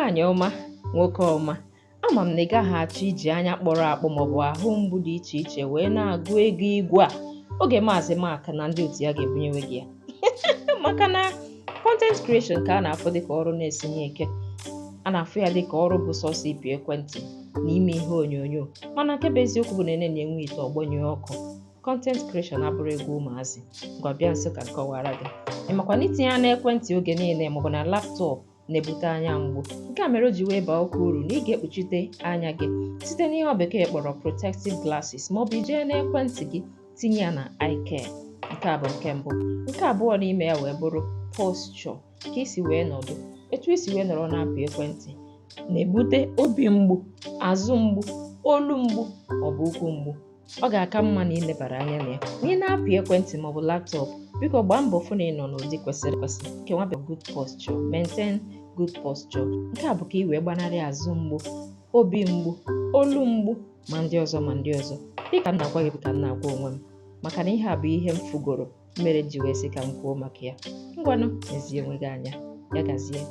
Nwaanyị ọma, nwoke ọma, ama m na ị gaghị achọ iji anya kpọrọ akpọ maọbụ ahụ mgbu dị iche iche wee na-agụ ego igwe a oge Maazị Mark na ndị otu ya ga-ebunyewe gị ya maka na content creation ka a na-afụ dịka ọrụ na-esinye ike. A na-afụ ya dịka ọrụ bụ sọsọ ipi ekwentị na ime ihe onyonyo, mana nke bụ eziokwu bụ na na-enwe ite ọgbanyụ ọkụ. Content creation abụrụ egwu ụmụazị. Ngwa bịa nso ka nkọwara gị. Ị makwa na itinye ya n'ekwentị oge niile maọbụ na laptọpụ na-ebute anya mgbu. Nke a mere o ji wee baa oke uru na ị ga-ekpuchite anya gị site n'ihe ọ bekee kpọrọ protective glasses maọbụ ijee n'ekwentị gị tinye ya na eye care. Nke a bụ nke mbụ. Nke abụọ n'ime ya wee bụrụ posture, ka isi wee nọdụ. Etu isi wee nọrọ na-apị ekwentị na-ebute obi mgbu, azụ mgbu, olu mgbu maọbụ ụkwụ mgbu. Ọ ga-aka mma na ilebara anya na ya. Ma ị na-apị ekwentị maọbụ laptọpụ, biko gbaa mbọ fụ na ị nọ n'ụdị kwesịrị ekwesị. Kenwabe good posture, maintain good posture. Nke a bụ ka ị wee gbanarị azụ mgbu, obi mgbu, olu mgbu ma ndị ọzọ. Dịka m na-agwa gị ka m na-agwa onwe m, maka na ihe a bụ ihe m fugoro mere ji wee sị ka m kwuo maka ya. Ngwanụ, mezie onwe gị anya. Ya gazie.